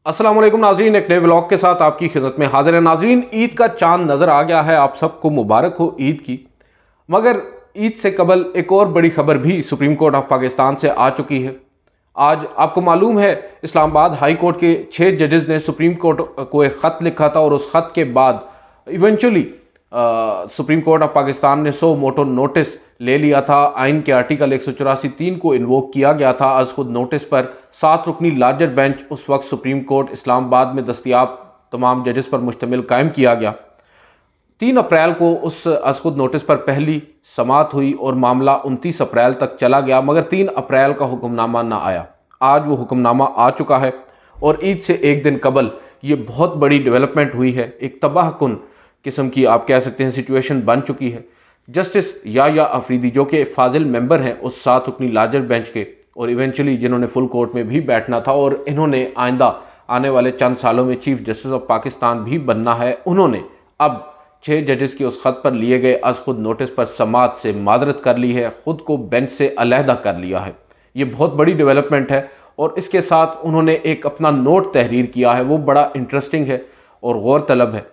अस्सलाम वालेकुम नाजरीन, एक नए व्लॉग के साथ आपकी खिदमत में हाजिर है। नाजरीन, ईद का चांद नज़र आ गया है, आप सबको मुबारक हो ईद की। मगर ईद से कबल एक और बड़ी खबर भी सुप्रीम कोर्ट ऑफ पाकिस्तान से आ चुकी है। आज आपको मालूम है इस्लामाबाद हाई कोर्ट के 6 जजेस ने सुप्रीम कोर्ट को एक ख़त लिखा था और उस ख़त के बाद eventually supreme court of Pakistan ने सो मोटो नोटिस ले लिया था। आइन के आर्टिकल 184(3) को इन्वोक किया गया था। आज खुद नोटिस पर 7 रुकनी लार्जर बेंच उस वक्त सुप्रीम कोर्ट इस्लामाबाद में दस्तियाब तमाम जजेस पर मुश्तमिल कायम किया गया। 3 अप्रैल को उस अज़खुद नोटिस पर पहली समाअत हुई और मामला 29 अप्रैल तक चला गया, मगर 3 अप्रैल का हुक्मनामा ना आया। आज वो हुक्मनामा आ चुका है और ईद से एक दिन कबल ये बहुत बड़ी डेवलपमेंट हुई है। एक तबाहकुन किस्म की आप कह सकते हैं सिचुएशन बन चुकी है। जस्टिस या अफरीदी जो कि फाजिल मेंबर हैं उस 7 रुकनी लार्जर बेंच के और इवेंचुअली जिन्होंने फुल कोर्ट में भी बैठना था और इन्होंने आइंदा आने वाले चंद सालों में चीफ जस्टिस ऑफ पाकिस्तान भी बनना है, उन्होंने अब 6 जजेस के उस खत पर लिए गए आज खुद नोटिस पर समाअत से मादरत कर ली है, खुद को बेंच से अलहदा कर लिया है। ये बहुत बड़ी डेवलपमेंट है और इसके साथ उन्होंने एक अपना नोट तहरीर किया है, वो बड़ा इंटरेस्टिंग है और गौर तलब है।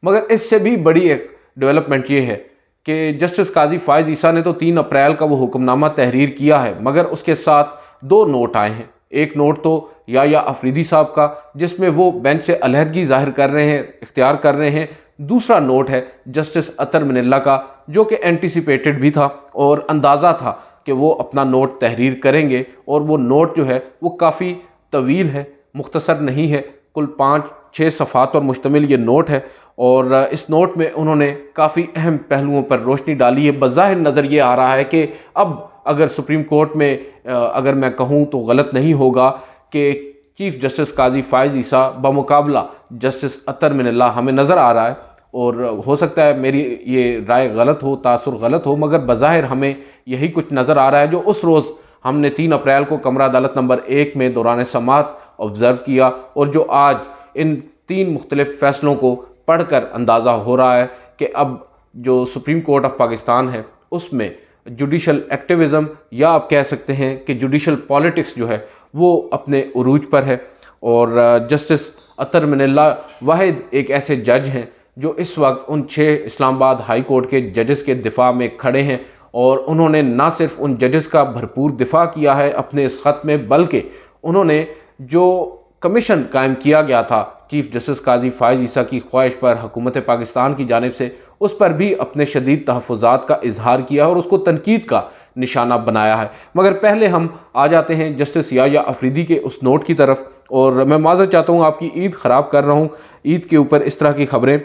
मगर इससे भी बड़ी एक डेवलपमेंट ये है कि जस्टिस काजी फायज़ ईसा ने तो 3 अप्रैल का वो हुक्मनामा तहरीर किया है, मगर उसके साथ 2 नोट आए हैं। एक नोट तो या अफरीदी साहब का जिसमें वो बेंच से अलहदगी जाहिर कर रहे हैं, इख्तियार कर रहे हैं। दूसरा नोट है जस्टिस अतर मिनल्ला का जो कि एंटिसिपेटेड भी था और अंदाज़ा था कि वो अपना नोट तहरीर करेंगे और वो नोट जो है वो काफ़ी तवील है, मुख्तसर नहीं है, कुल 5-6 सफ़ात पर मुश्तमिल ये नोट है और इस नोट में उन्होंने काफ़ी अहम पहलुओं पर रोशनी डाली है। बज़ाहिर नज़र ये आ रहा है कि अब अगर सुप्रीम कोर्ट में अगर मैं कहूँ तो गलत नहीं होगा कि चीफ जस्टिस काजी फायज़ ईसा बमुकाबला जस्टिस अतर मिनल्ला हमें नज़र आ रहा है और हो सकता है मेरी ये राय गलत हो, तासुर गलत हो, मगर बज़ाहिर हमें यही कुछ नज़र आ रहा है जो उस रोज़ हमने 3 अप्रैल को कमरा अदालत नंबर 1 में दौरान समाअत ऑब्ज़र्व किया और जो आज इन 3 मुख्तलिफ फ़ैसलों को पढ़कर अंदाज़ा हो रहा है कि अब जो सुप्रीम कोर्ट ऑफ पाकिस्तान है उसमें जुडिशल एक्टिविज़म या आप कह सकते हैं कि जुडिशल पॉलिटिक्स जो है वो अपने उरूज पर है। और जस्टिस अतर मिनल्ला वाहिद एक ऐसे जज हैं जो इस वक्त उन 6 इस्लामाबाद हाई कोर्ट के जजेस के दिफा में खड़े हैं और उन्होंने ना सिर्फ उन जजेस का भरपूर दिफा किया है अपने इस ख़त में, बल्कि उन्होंने जो कमीशन कायम किया गया था चीफ जस्टिस काजी फायज़ ईसा की ख्वाहिश पर हुकूमत पाकिस्तान की जानिब से, उस पर भी अपने शदीद तहफ़्फ़ुज़ात का इजहार किया और उसको तनकीद का निशाना बनाया है। मगर पहले हम आ जाते हैं जस्टिस या अफरीदी के उस नोट की तरफ और मैं माज़रत चाहता हूँ आपकी ईद ख़राब कर रहा हूँ ईद के ऊपर इस तरह की खबरें।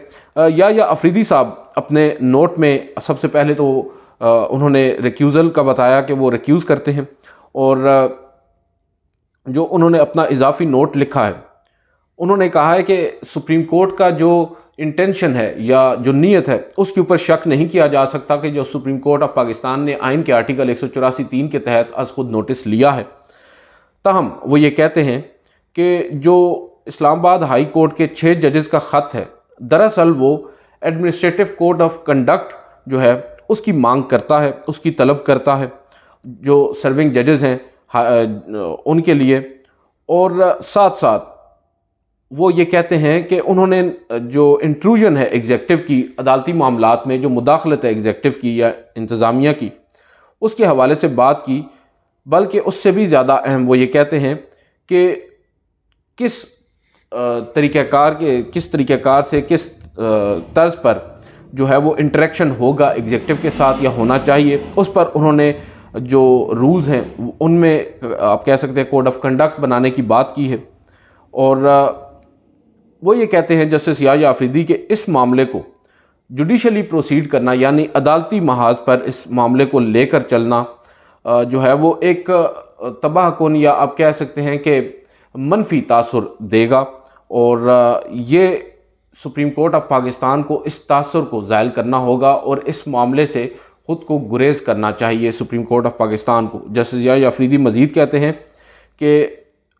या अफरीदी साहब अपने नोट में सबसे पहले तो उन्होंने रिक्यूज़ल का बताया कि वो रिक्यूज़ करते हैं और जो उन्होंने अपना इजाफी नोट लिखा है उन्होंने कहा है कि सुप्रीम कोर्ट का जो इंटेंशन है या जो नीयत है उसके ऊपर शक नहीं किया जा सकता कि जो सुप्रीम कोर्ट ऑफ पाकिस्तान ने आइन के आर्टिकल 184(3) के तहत आज खुद नोटिस लिया है। ताहम वो ये कहते हैं कि जो इस्लामाबाद हाई कोर्ट के 6 जजेस का ख़त है दरअसल वो एडमिनिस्ट्रेटिव कोड ऑफ कंडक्ट जो है उसकी मांग करता है, उसकी तलब करता है जो सर्विंग जजेस हैं उनके लिए। और साथ साथ वो ये कहते हैं कि उन्होंने जो इंट्रूजन है एग्जेक्टिव की अदालती मामलात में, जो मुदाखलत है एग्जेक्टिव की या इंतज़ामिया की, उसके हवाले से बात की, बल्कि उससे भी ज़्यादा अहम वो ये कहते हैं कि किस तरीक़ाकार से किस तर्ज पर जो है वो इंटरेक्शन होगा एग्जेक्टिव के साथ या होना चाहिए, उस पर उन्होंने जो रूल्स हैं उनमें आप कह सकते हैं कोड ऑफ कंडक्ट बनाने की बात की है। और वो ये कहते हैं जस्टिस या अफरीदी के इस मामले को जुडिशली प्रोसीड करना यानी अदालती महाज पर इस मामले को लेकर चलना जो है वो एक तबाहकुन या आप कह सकते हैं कि मनफी तासुर देगा और ये सुप्रीम कोर्ट ऑफ पाकिस्तान को इस तासुर को ज़ायल करना होगा और इस मामले से ख़ुद को गुरेज करना चाहिए सुप्रीम कोर्ट ऑफ पाकिस्तान को। जस्टिस या अफरीदी मज़ीद कहते हैं कि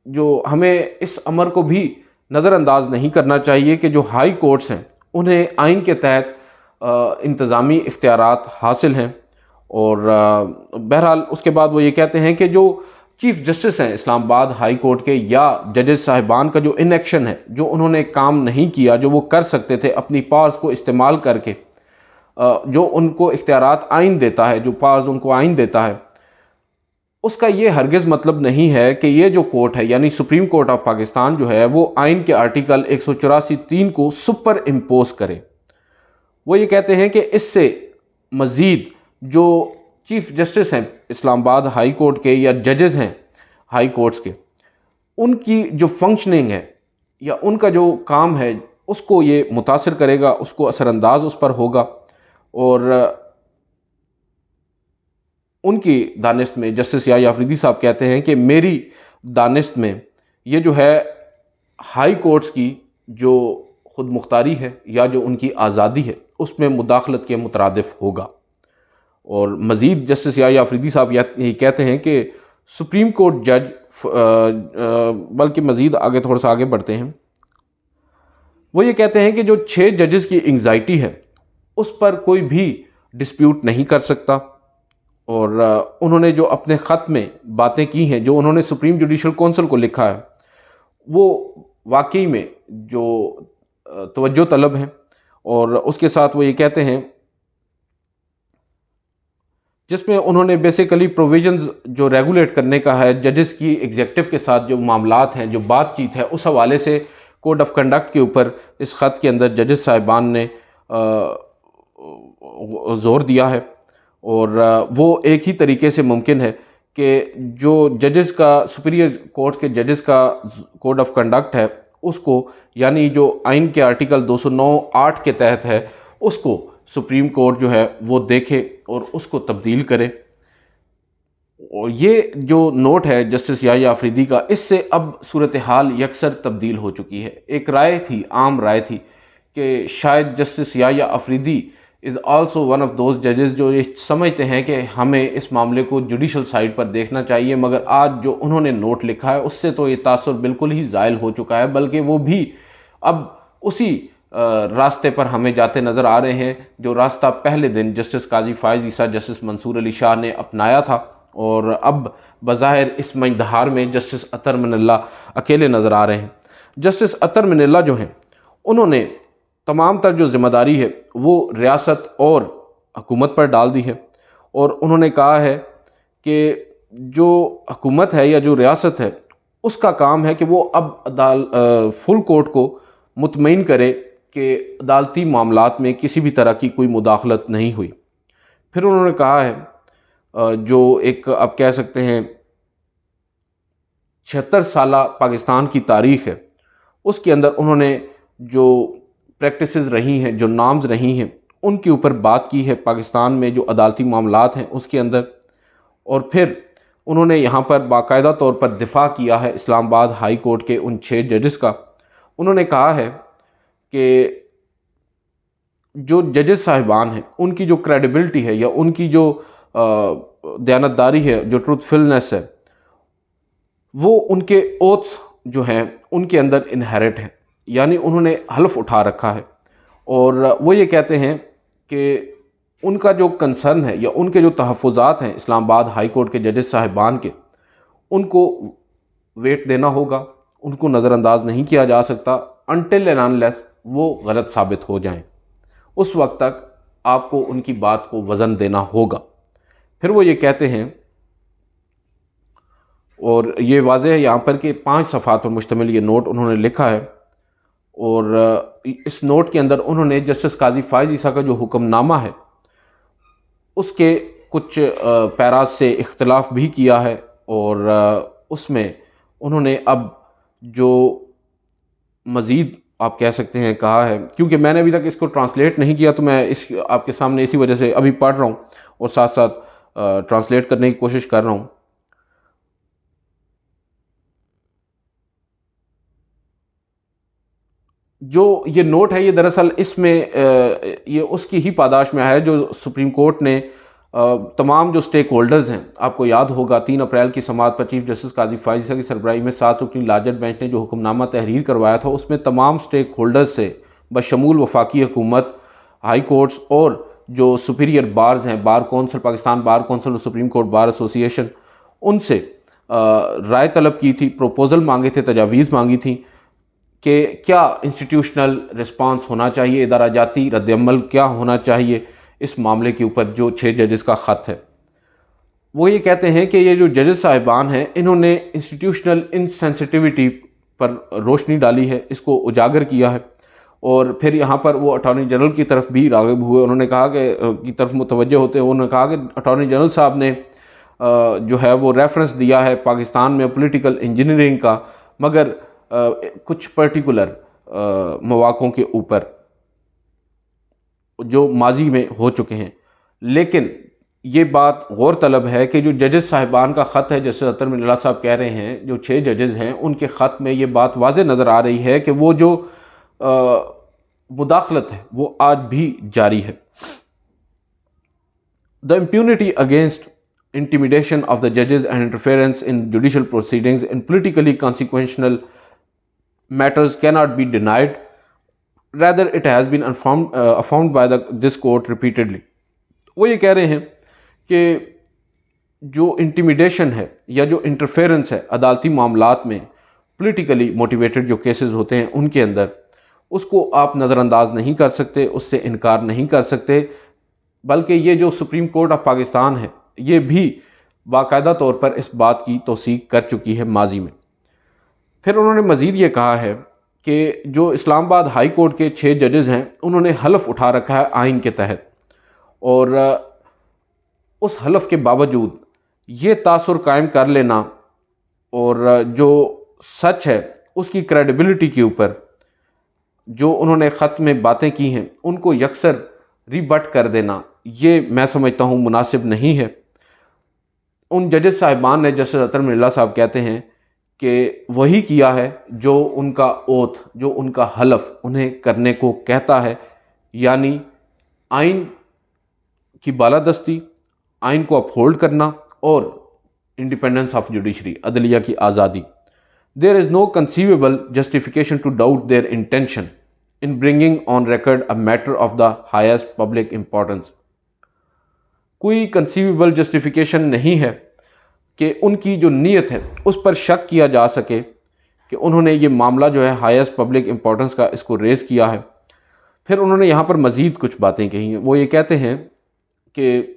जो हमें इस अमर को भी नज़रअंदाज नहीं करना चाहिए कि जो हाई कोर्ट्स हैं उन्हें आइन के तहत इंतज़ामी इख्तियारात हासिल हैं। और बहरहाल उसके बाद वो ये कहते हैं कि जो चीफ जस्टिस हैं इस्लामाबाद हाई कोर्ट के या जजेस साहिबान का जो इनएक्शन है, जो उन्होंने काम नहीं किया, जो वो कर सकते थे अपनी पावर्स को इस्तेमाल करके, जो उनको इख्तियारात आइन देता है, जो पावर्स उनको आइन देता है, उसका ये हरगिज़ मतलब नहीं है कि ये जो कोर्ट है यानी सुप्रीम कोर्ट ऑफ पाकिस्तान जो है वो आइन के आर्टिकल 184(3) को सुपर इम्पोज करे। वो ये कहते हैं कि इससे मज़ीद जो चीफ जस्टिस हैं इस्लामाबाद हाई कोर्ट के या जजेस हैं हाई कोर्ट्स के, उनकी जो फंक्शनिंग है या उनका जो काम है उसको ये मुतासिर करेगा, उसको असरअंदाज उस पर होगा। और उनकी दानिश में जस्टिस याह्या अफरीदी साहब कहते हैं कि मेरी दानिश में ये जो है हाई कोर्ट्स की जो ख़ुद मुख्तारी है या जो उनकी आज़ादी है उसमें मुदाखलत के मुतरादिफ होगा। और मज़ीद जस्टिस याह्या अफरीदी साहब ये कहते हैं कि सुप्रीम कोर्ट जज, बल्कि मज़ीद आगे थोड़ा सा आगे बढ़ते हैं, वो ये कहते हैं कि जो 6 जजेस की एंग्जाइटी है उस पर कोई भी डिस्प्यूट नहीं कर सकता। और उन्होंने जो अपने ख़त में बातें की हैं, जो उन्होंने सुप्रीम जुडिशल काउंसिल को लिखा है, वो वाकई में जो तवज्जो तलब हैं। और उसके साथ वो ये कहते हैं जिसमें उन्होंने बेसिकली प्रोविजंस जो रेगुलेट करने का है जजेस की एग्जेक्टिव के साथ जो मामलात हैं, जो बातचीत है, उस हवाले से कोड ऑफ कंडक्ट के ऊपर इस ख़त के अंदर जजेस साहिबान ने ज़ोर दिया है। और वो एक ही तरीके से मुमकिन है कि जो जजेस का सुपीरियर कोर्ट के जजेस का कोड ऑफ कंडक्ट है उसको, यानी जो आइन के आर्टिकल 209(8) के तहत है, उसको सुप्रीम कोर्ट जो है वो देखे और उसको तब्दील करे। और ये जो नोट है जस्टिस याह्या अफरीदी का, इससे अब सूरत हाल यकसर तब्दील हो चुकी है। एक राय थी, आम राय थी कि शायद justice Yahya Afridi is also one of those जजेस जो ये समझते हैं कि हमें इस मामले को जुडिशल साइड पर देखना चाहिए, मगर आज जो उन्होंने नोट लिखा है उससे तो ये तासुर बिल्कुल ही ज़ायल हो चुका है, बल्कि वो भी अब उसी रास्ते पर हमें जाते नज़र आ रहे हैं जो रास्ता पहले दिन जस्टिस काजी फ़ाइज़ ईसा, जस्टिस मंसूर अली शाह ने अपनाया था। और अब बज़ाहिर इस मजदहार में जस्टिस अतर मिनल्ला अकेले नज़र आ रहे हैं। जस्टिस अतर मिनल्ला जो हैं, उन्होंने तमाम तर जो ज़िम्मेदारी है वो रियासत और हुकूमत पर डाल दी है। और उन्होंने कहा है कि जो हुकूमत है या जो रियासत है उसका काम है कि वो अब फुल कोर्ट को मुतमईन करे कि अदालती मामलात में किसी भी तरह की कोई मुदाखलत नहीं हुई। फिर उन्होंने कहा है जो एक आप कह सकते हैं 76 साला पाकिस्तान की तारीख़ है, उसके अंदर उन्होंने जो प्रैक्टिसेस रही हैं, जो नॉर्म्स रही हैं, उनके ऊपर बात की है पाकिस्तान में जो अदालती मामलात हैं उसके अंदर। और फिर उन्होंने यहाँ पर बाकायदा तौर पर दिफा किया है इस्लामाबाद हाई कोर्ट के उन 6 जजेस का। उन्होंने कहा है कि जो जजेस साहिबान हैं उनकी जो क्रेडिबिलिटी है या उनकी जो दयानतदारी है, जो ट्रूथफुलनेस है, वो उनके ओथ्स जो हैं उनके अंदर इनहेरिट है, यानी उन्होंने हल्फ उठा रखा है। और वो ये कहते हैं कि उनका जो कंसर्न है या उनके जो तहफ़्फ़ुज़ात हैं इस्लामाबाद हाई कोर्ट के जजेस साहिबान के, उनको वेट देना होगा, उनको नज़रअंदाज नहीं किया जा सकता अनटिल एंड अनलेस वो गलत साबित हो जाएं। उस वक्त तक आपको उनकी बात को वज़न देना होगा। फिर वो ये कहते हैं, और ये वाज़ेह है यहाँ पर कि 5 सफ़हात पर मुश्तमिल ये नोट उन्होंने लिखा है। और इस नोट के अंदर उन्होंने जस्टिस काजी फ़ाइज़ ईसा का जो हुक्मनामा है उसके कुछ पैराज से इख्तिलाफ भी किया है। और उसमें उन्होंने अब जो मज़ीद आप कह सकते हैं कहा है, क्योंकि मैंने अभी तक इसको ट्रांसलेट नहीं किया तो मैं इस आपके सामने इसी वजह से अभी पढ़ रहा हूँ और साथ साथ ट्रांसलेट करने की कोशिश कर रहा हूँ। जो ये नोट है ये दरअसल इसमें ये उसकी ही पादाश में है जो सुप्रीम कोर्ट ने तमाम जो स्टेक होल्डर्स हैं, आपको याद होगा 3 अप्रैल की समाअत पर चीफ जस्टिस काजी फ़ाइज़ ईसा की सरबराही में 7 रुकनी लार्जर बेंच ने जो हुक्मनामा तहरीर करवाया था उसमें तमाम स्टेक होल्डर्स से बशमूल वफाकी हुकूमत, हाई कोर्ट्स और जो सुपीरियर बार्स हैं, bar council, Pakistan bar council और सुप्रीम कोर्ट बार एसोसिएशन, उनसे राय तलब की थी, प्रपोज़ल मांगे थे, तजावीज़ मांगी थी कि क्या इंस्टीट्यूशनल रिस्पांस होना चाहिए, इदारा जाती रद्दअमल क्या होना चाहिए इस मामले के ऊपर जो 6 जजेस का ख़त है। वो ये कहते हैं कि ये जो जजेस साहिबान हैं इन्होंने इंस्टीट्यूशनल इनसेंसिटिविटी पर रोशनी डाली है, इसको उजागर किया है। और फिर यहाँ पर वो अटॉर्नी जनरल की तरफ भी राग़िब हुए, उन्होंने कहा कि तरफ मुतवज्जह होते हुए उन्होंने कहा कि अटॉर्नी जनरल साहब ने जो है वो रेफरेंस दिया है पाकिस्तान में पॉलिटिकल इंजीनियरिंग का, मगर कुछ पर्टिकुलर मौक़ों के ऊपर जो माजी में हो चुके हैं। लेकिन ये बात गौर तलब है कि जो जजेस साहिबान का ख़त है, जैसे अतर मिल्ला साहब कह रहे हैं, जो 6 जजेस हैं उनके ख़त में ये बात वाज़े नज़र आ रही है कि वो जो मुदाखलत है वो आज भी जारी है। The impunity against intimidation of the judges and interference in judicial proceedings in politically consequential matters cannot be denied. Rather, it has been affirmed by this court repeatedly. वो ये कह रहे हैं कि जो इंटिमिडेशन है या जो इंटरफेरेंस है अदालती मामलात में, पॉलिटिकली मोटिवेटेड जो केसेस होते हैं उनके अंदर, उसको आप नज़रअंदाज नहीं कर सकते, उससे इनकार नहीं कर सकते। बल्कि ये जो सुप्रीम कोर्ट ऑफ पाकिस्तान है ये भी बाकायदा तौर पर इस बात की तौसीक कर चुकी है माजी में। फिर उन्होंने मज़ीद ये कहा है कि जो इस्लामाबाद हाई कोर्ट के 6 जजेस हैं उन्होंने हलफ उठा रखा है आइन के तहत, और उस हलफ के बावजूद ये तासुर कायम कर लेना और जो सच है उसकी क्रेडिबिलिटी के ऊपर जो उन्होंने ख़त में बातें की हैं उनको यकसर रिबट कर देना, ये मैं समझता हूँ मुनासिब नहीं है। उन जजेस साहिबान ने, जैसे अतर मिल्ला साहब कहते हैं, कि वही किया है जो उनका ओथ, जो उनका हलफ उन्हें करने को कहता है, यानी आइन की बालादस्ती, आइन को अपहोल्ड करना और इंडिपेंडेंस ऑफ जुडिशरी, अदलिया की आज़ादी। There is no conceivable justification to doubt their intention in bringing on record a matter of the highest public importance. कोई कंसीवेबल जस्टिफिकेशन नहीं है कि उनकी जो नीयत है उस पर शक किया जा सके कि उन्होंने ये मामला जो है हाईएस्ट पब्लिक इम्पोर्टेंस का इसको रेज़ किया है। फिर उन्होंने यहाँ पर मज़ीद कुछ बातें कही हैं। वो ये कहते हैं कि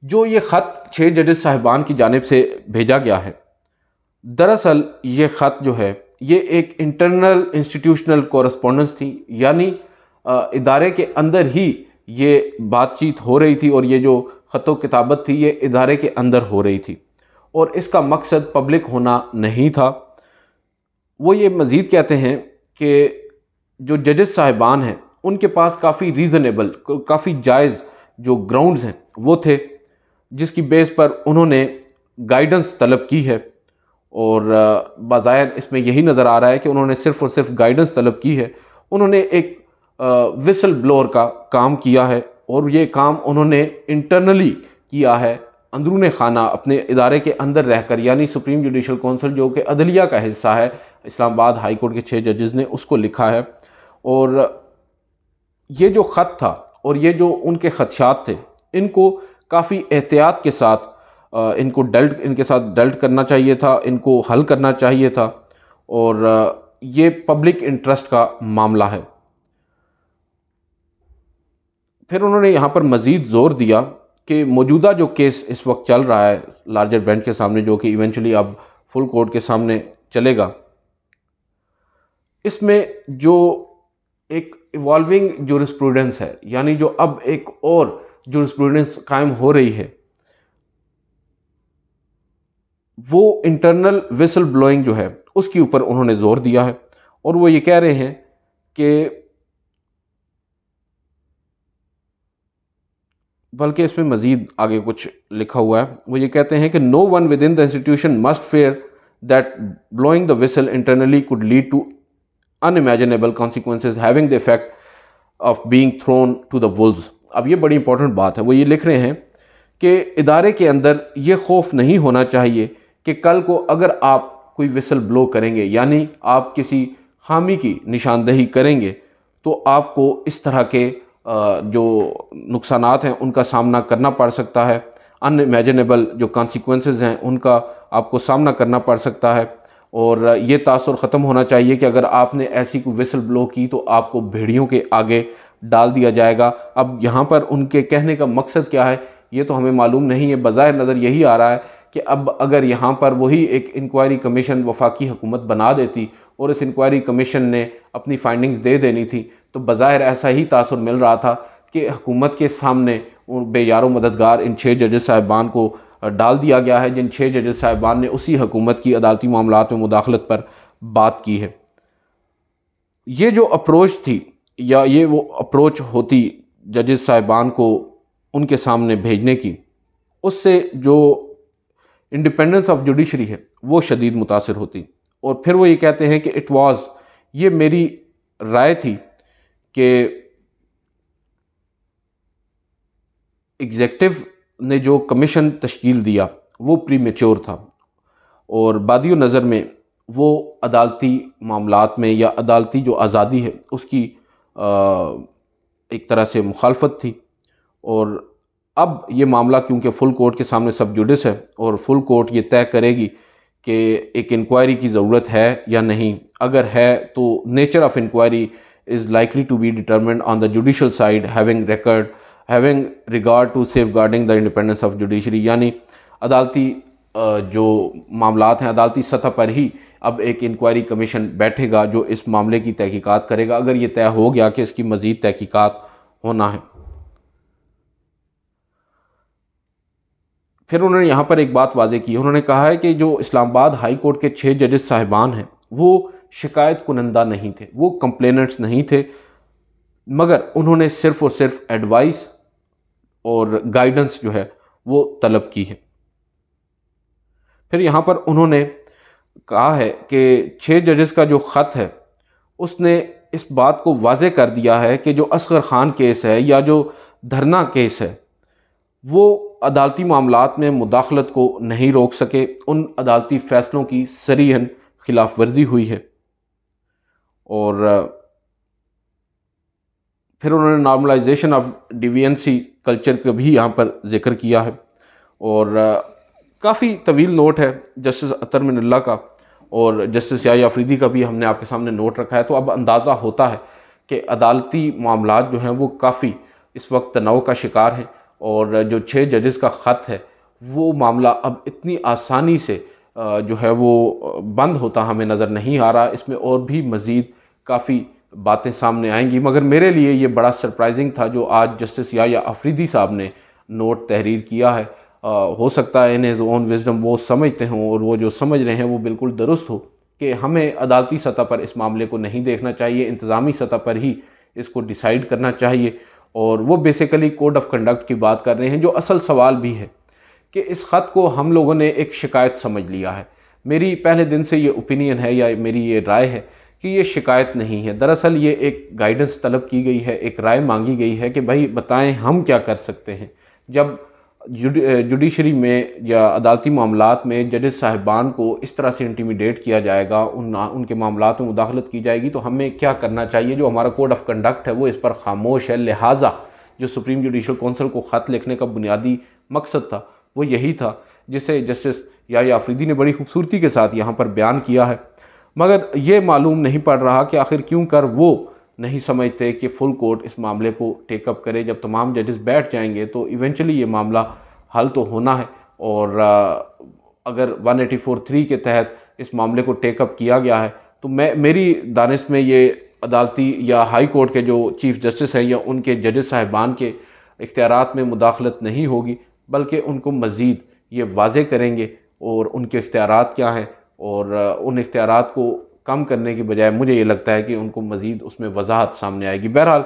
जो ये ख़त 6 जजेस साहिबान की जानिब से भेजा गया है, दरअसल ये ख़त जो है ये एक इंटरनल इंस्टीट्यूशनल कॉरस्पॉन्डेंस थी, यानी इदारे के अंदर ही ये बातचीत हो रही थी और ये जो ख़तो किताबत थी ये इदारे के अंदर हो रही थी और इसका मकसद पब्लिक होना नहीं था। वो ये मज़ीद कहते हैं कि जो जजेस साहिबान हैं उनके पास काफ़ी रीज़नेबल, काफ़ी जायज़ जो ग्राउंड्स हैं वो थे, जिसकी बेस पर उन्होंने गाइडेंस तलब की है। और बाज़ाहिर इसमें यही नज़र आ रहा है कि उन्होंने सिर्फ़ और सिर्फ गाइडेंस तलब की है। उन्होंने एक विसल ब्लोअर का काम किया है और ये काम उन्होंने इंटरनली किया है, अंदरूने खाना अपने इदारे के अंदर रहकर, यानी सुप्रीम जुडिशल कौंसिल जो कि अदलिया का हिस्सा है, इस्लामाबाद हाई कोर्ट के 6 जजेस ने उसको लिखा है। और ये जो ख़त था और ये जो उनके ख़दशात थे इनको काफ़ी एहतियात के साथ इनके साथ डल्ट करना चाहिए था, इनको हल करना चाहिए था, और ये पब्लिक इंटरेस्ट का मामला है। फिर उन्होंने यहाँ पर मज़ीद ज़ोर दिया कि मौजूदा जो केस इस वक्त चल रहा है लार्जर बेंच के सामने, जो कि इवेंचुअली अब फुल कोर्ट के सामने चलेगा, इसमें जो एक इवॉल्विंग जूरिस्प्रूडेंस है, यानी जो अब एक और जूरिस्प्रूडेंस कायम हो रही है, वो इंटरनल विसल ब्लोइंग जो है उसके ऊपर उन्होंने ज़ोर दिया है। और वो ये कह रहे हैं कि बल्कि इसमें मज़ीद आगे कुछ लिखा हुआ है, वो ये कहते हैं कि no one within the institution must fear that blowing the whistle internally could lead to unimaginable consequences having the effect of being thrown to the wolves. अब ये बड़ी इंपॉर्टेंट बात है। वो ये लिख रहे हैं कि इदारे के अंदर ये खौफ नहीं होना चाहिए कि कल को अगर आप कोई विसल ब्लो करेंगे, यानी आप किसी खामी की निशानदेही करेंगे, तो आपको इस तरह के जो नुकसानात हैं उनका सामना करना पड़ सकता है। अनइमेजिनेबल जो कॉन्सिक्वेंसेस हैं उनका आपको सामना करना पड़ सकता है। और ये तासुर ख़त्म होना चाहिए कि अगर आपने ऐसी कोई विसल ब्लो की तो आपको भेड़ियों के आगे डाल दिया जाएगा। अब यहाँ पर उनके कहने का मकसद क्या है ये तो हमें मालूम नहीं है। बज़ाहिर नज़र यही आ रहा है कि अब अगर यहाँ पर वही एक इंक्वायरी कमीशन वफाकी हुकूमत बना देती और इस इंक्वायरी कमीशन ने अपनी फाइंडिंग्स दे देनी थी तो बज़ाहिर ऐसा ही तासुर मिल रहा था कि हुकूमत के सामने बेयारो मददगार इन 6 जजेस साहिबान को डाल दिया गया है, जिन 6 जजेस साहिबान ने उसी हुकूमत की अदालती मामलात में मुदाखलत पर बात की है। ये जो अप्रोच थी या ये वो अप्रोच होती जजेस साहिबान को उनके सामने भेजने की, उससे जो इंडिपेंडेंस ऑफ जुडिशरी है वो शदीद मुतासिर होती। और फिर वो ये कहते हैं कि इट वाज, ये मेरी राय थी कि एग्जेक्टिव ने जो कमीशन तश्कील दिया वो प्रीमेच्योर था और बादियो नज़र में वो अदालती मामलात में या अदालती जो आज़ादी है उसकी एक तरह से मुखालफत थी। और अब ये मामला क्योंकि फुल कोर्ट के सामने सब जुडिस है और फुल कोर्ट ये तय करेगी कि एक इंक्वायरी की ज़रूरत है या नहीं। अगर है तो nature of inquiry is likely to be determined on the judicial side having regard to safeguarding the independence of judiciary, यानी अदालती जो मामलात हैं अदालती सतह पर ही अब एक इंक्वायरी कमीशन बैठेगा जो इस मामले की तहकीकात करेगा, अगर ये तय हो गया कि इसकी मज़ीद तहकीकात होना है। फिर उन्होंने यहाँ पर एक बात वाज़ेह की, उन्होंने कहा है कि जो इस्लामाबाद हाई कोर्ट के 6 जजेस साहिबान हैं वो शिकायत कुनंदा नहीं थे, वो कंप्लेनेंट्स नहीं थे, मगर उन्होंने सिर्फ़ और सिर्फ एडवाइस और गाइडेंस जो है वो तलब की है। फिर यहाँ पर उन्होंने कहा है कि 6 जजेस का जो ख़त है उसने इस बात को वाज़ेह कर दिया है कि जो असगर ख़ान केस है या जो धरना केस है वो अदालती मामलात में मुदाखलत को नहीं रोक सके, उन अदालती फ़ैसलों की सरीहन खिलाफ वर्जी हुई है। और फिर उन्होंने नॉर्मलाइजेशन ऑफ डिविएंसी कल्चर का भी यहाँ पर जिक्र किया है। और काफ़ी तवील नोट है जस्टिस अतर मिनल्ला का और जस्टिस याह्या अफरीदी का भी हमने आपके सामने नोट रखा है। तो अब अंदाज़ा होता है कि अदालती मामलात जो हैं वो काफ़ी इस वक्त तनाव का शिकार हैं और जो 6 जजेस का ख़त है वो मामला अब इतनी आसानी से जो है वो बंद होता हमें नज़र नहीं आ रहा। इसमें और भी मज़ीद काफ़ी बातें सामने आएंगी, मगर मेरे लिए ये बड़ा सरप्राइजिंग था जो आज जस्टिस याह्या अफरीदी साहब ने नोट तहरीर किया है। हो सकता है इन हिज़ ओन विजडम वो समझते हों और वो जो समझ रहे हैं वो बिल्कुल दुरुस्त हो कि हमें अदालती सतह पर इस मामले को नहीं देखना चाहिए, इंतज़ामी सतह पर ही इसको डिसाइड करना चाहिए। और वो बेसिकली कोड ऑफ कंडक्ट की बात कर रहे हैं। जो असल सवाल भी है कि इस ख़त को हम लोगों ने एक शिकायत समझ लिया है। मेरी पहले दिन से ये ओपिनियन है या मेरी ये राय है कि ये शिकायत नहीं है, दरअसल ये एक गाइडेंस तलब की गई है, एक राय मांगी गई है कि भाई बताएं हम क्या कर सकते हैं। जब जुडिशरी में या अदालती मामलात में जजेस साहिबान को इस तरह से इंटिमिडेट किया जाएगा, उनके मामलात में मुदाखलत की जाएगी तो हमें क्या करना चाहिए। जो हमारा कोड ऑफ कंडक्ट है वो इस पर खामोश है। लिहाजा जो सुप्रीम जुडिशल कौंसिल को ख़त लिखने का बुनियादी मकसद था वो यही था, जिसे जस्टिस याह्या अफरीदी ने बड़ी खूबसूरती के साथ यहाँ पर बयान किया है। मगर ये मालूम नहीं पड़ रहा कि आखिर क्यों कर वो नहीं समझते कि फुल कोर्ट इस मामले को टेकअप करे। जब तमाम जजेस बैठ जाएंगे तो इवेंचुअली ये मामला हल तो होना है। और अगर 184(3) के तहत इस मामले को टेकअप किया गया है तो मेरी दानिश में ये अदालती या हाई कोर्ट के जो चीफ़ जस्टिस हैं या उनके जजेस साहिबान के इख्तियारात में मुदाखलत नहीं होगी, बल्कि उनको मज़ीद ये वाज़ेह करेंगे और उनके इख्तियारात क्या हैं और उन इख्तियारात को कम करने की बजाय मुझे ये लगता है कि उनको मज़ीद उसमें वजाहत सामने आएगी। बहरहाल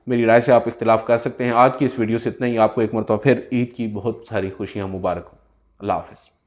मेरी राय से आप इख्तिलाफ़ कर सकते हैं। आज की इस वीडियो से इतना ही। आपको एक मरतबा फिर ईद की बहुत सारी खुशियाँ मुबारक हो। अल्लाह हाफ़िज़।